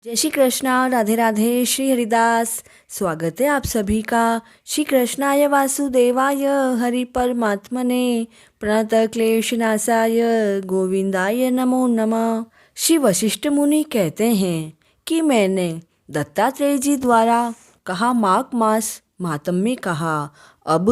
जय श्री कृष्णा, राधे राधे, श्री हरिदास। स्वागत है आप सभी का श्री कृष्णाय वासुदेवाय हरि परमात्मने प्रणत क्लेशनाशाय गोविंदाय नमो नमः। श्री वशिष्ठ मुनि कहते हैं कि मैंने दत्तात्रेय जी द्वारा कहा माघ मास महात्म्य कहा। अब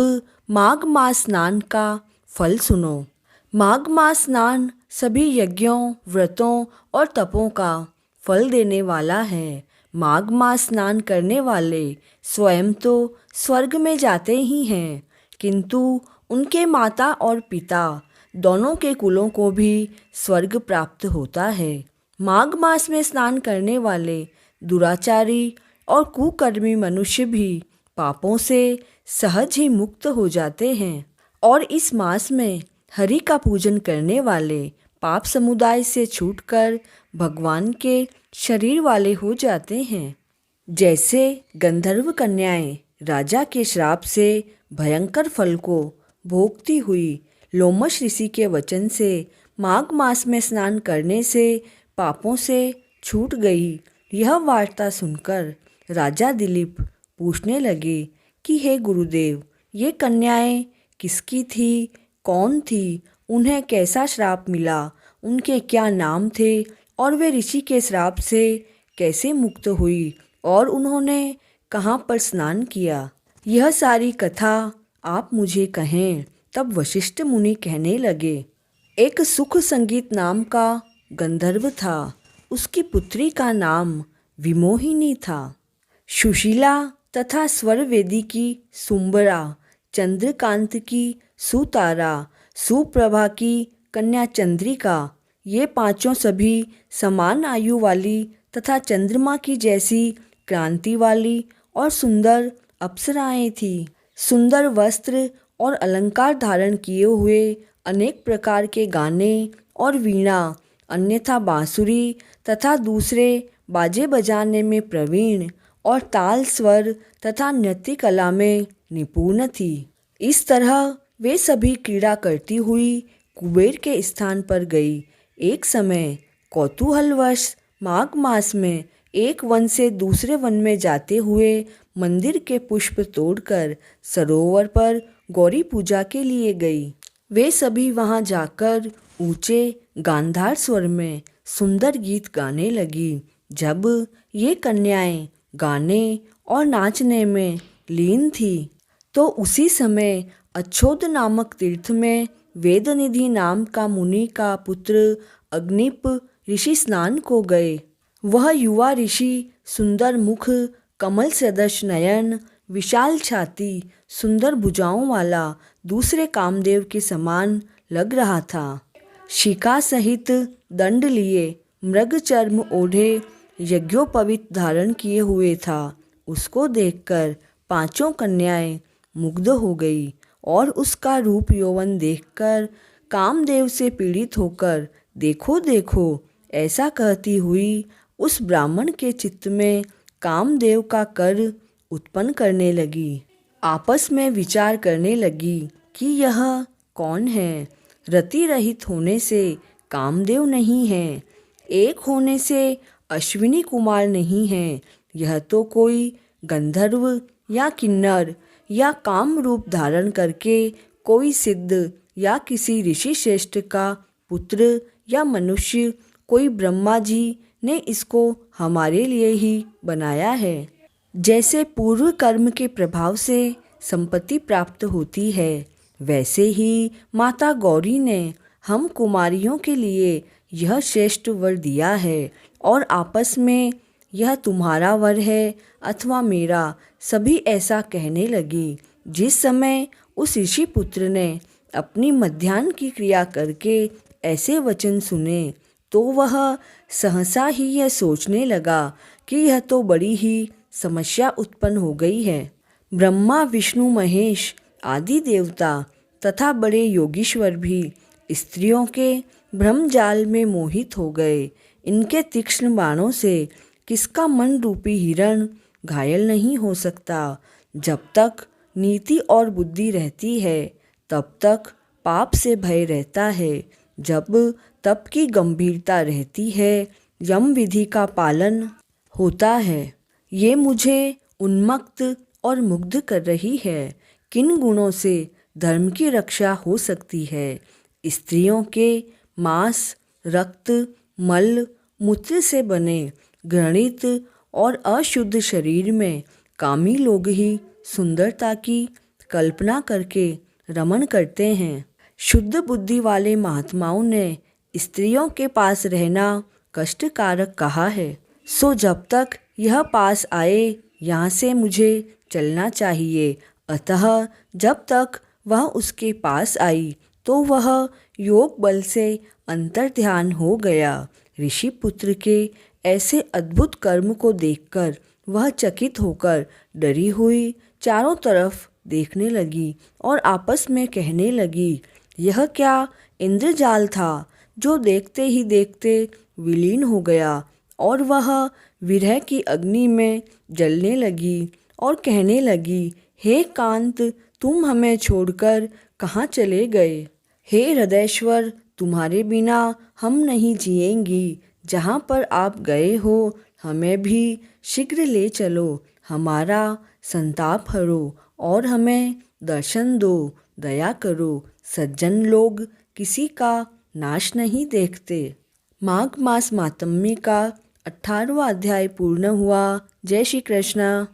माघ मास स्नान का फल सुनो। माघ मास स्नान सभी यज्ञों, व्रतों और तपों का फल देने वाला है। माघ मास स्नान करने वाले स्वयं तो स्वर्ग में जाते ही हैं, किंतु उनके माता और पिता दोनों के कुलों को भी स्वर्ग प्राप्त होता है। माघ मास में स्नान करने वाले दुराचारी और कुकर्मी मनुष्य भी पापों से सहज ही मुक्त हो जाते हैं और इस मास में हरि का पूजन करने वाले पाप समुदाय से छूटकर भगवान के शरीर वाले हो जाते हैं। जैसे गंधर्व कन्याएं राजा के श्राप से भयंकर फल को भोगती हुई लोमश ऋषि के वचन से माघ मास में स्नान करने से पापों से छूट गई, यह वार्ता सुनकर राजा दिलीप पूछने लगे कि हे गुरुदेव, ये कन्याएं किसकी थी, कौन थी, उन्हें कैसा श्राप मिला, उनके क्या नाम थे और वे ऋषि के श्राप से कैसे मुक्त हुई और उन्होंने कहाँ पर स्नान किया, यह सारी कथा आप मुझे कहें। तब वशिष्ठ मुनि कहने लगे, एक सुख संगीत नाम का गंधर्व था। उसकी पुत्री का नाम विमोहिनी था। सुशीला तथा स्वरवेदी की सुंबरा, चंद्रकांत की सुतारा, सुप्रभा की कन्या चंद्रिका, ये पांचों सभी समान आयु वाली तथा चंद्रमा की जैसी क्रांति वाली और सुंदर अप्सराएं थीं। सुंदर वस्त्र और अलंकार धारण किए हुए, अनेक प्रकार के गाने और वीणा अन्यथा बांसुरी तथा दूसरे बाजे बजाने में प्रवीण और ताल स्वर तथा नृत्य कला में निपुण थी। इस तरह वे सभी क्रीड़ा करती हुई कुबेर के स्थान पर गई। एक समय कौतूहलवश माघ मास में एक वन से दूसरे वन में जाते हुए मंदिर के पुष्प तोड़कर सरोवर पर गौरी पूजा के लिए गई। वे सभी वहां जाकर ऊंचे गांधार स्वर में सुंदर गीत गाने लगी। जब ये कन्याएं गाने और नाचने में लीन थी तो उसी समय अच्छोद नामक तीर्थ में वेदनिधि नाम का मुनि का पुत्र अग्निप ऋषि स्नान को गए। वह युवा ऋषि सुंदर मुख, कमल सदृश नयन, विशाल छाती, सुंदर भुजाओं वाला दूसरे कामदेव के समान लग रहा था। शिखा सहित दंड लिए, मृग चर्म ओढ़े, यज्ञोपवीत धारण किए हुए था। उसको देखकर पांचों कन्याएं मुग्ध हो गई और उसका रूप यौवन देखकर कामदेव से पीड़ित होकर देखो देखो ऐसा कहती हुई उस ब्राह्मण के चित्त में कामदेव का कर उत्पन्न करने लगी। आपस में विचार करने लगी कि यह कौन है। रति रहित होने से कामदेव नहीं है, एक होने से अश्विनी कुमार नहीं है। यह तो कोई गंधर्व या किन्नर या काम रूप धारण करके कोई सिद्ध या किसी ऋषि श्रेष्ठ का पुत्र या मनुष्य, कोई ब्रह्मा जी ने इसको हमारे लिए ही बनाया है। जैसे पूर्व कर्म के प्रभाव से संपत्ति प्राप्त होती है, वैसे ही माता गौरी ने हम कुमारियों के लिए यह श्रेष्ठ वर दिया है और आपस में यह तुम्हारा वर है अथवा मेरा, सभी ऐसा कहने लगी। जिस समय उस ऋषि पुत्र ने अपनी मध्याह्न की क्रिया करके ऐसे वचन सुने तो वह सहसा ही यह सोचने लगा कि यह तो बड़ी ही समस्या उत्पन्न हो गई है। ब्रह्मा, विष्णु, महेश आदि देवता तथा बड़े योगीश्वर भी स्त्रियों के भ्रमजाल में मोहित हो गए। इनके तीक्ष्ण बाणों से किसका मन रूपी हिरण घायल नहीं हो सकता। जब तक नीति और बुद्धि रहती है तब तक पाप से भय रहता है। जब तप की गंभीरता रहती है, यम विधि का पालन होता है। ये मुझे उन्मत्त और मुग्ध कर रही है। किन गुणों से धर्म की रक्षा हो सकती है? स्त्रियों के मांस, रक्त, मल, मूत्र से बने घृणित और अशुद्ध शरीर में कामी लोग ही सुंदरता की कल्पना करके रमण करते हैं। शुद्ध बुद्धि वाले महात्माओं ने स्त्रियों के पास रहना कष्टकारक कहा है। सो जब तक यह पास आए यहाँ से मुझे चलना चाहिए। अतः जब तक वह उसके पास आई तो वह योग बल से अंतर्ध्यान हो गया। ऋषि पुत्र के ऐसे अद्भुत कर्म को देखकर वह चकित होकर डरी हुई चारों तरफ देखने लगी और आपस में कहने लगी, यह क्या इंद्रजाल था जो देखते ही देखते विलीन हो गया। और वह विरह की अग्नि में जलने लगी और कहने लगी, हे कांत, तुम हमें छोड़कर कहाँ चले गए? हे हृदयेश्वर, तुम्हारे बिना हम नहीं जिएंगी। जहाँ पर आप गए हो हमें भी शीघ्र ले चलो। हमारा संताप हरो और हमें दर्शन दो। दया करो। सज्जन लोग किसी का नाश नहीं देखते। माघ मास मातम्य का 18वां अध्याय पूर्ण हुआ। जय श्री कृष्ण।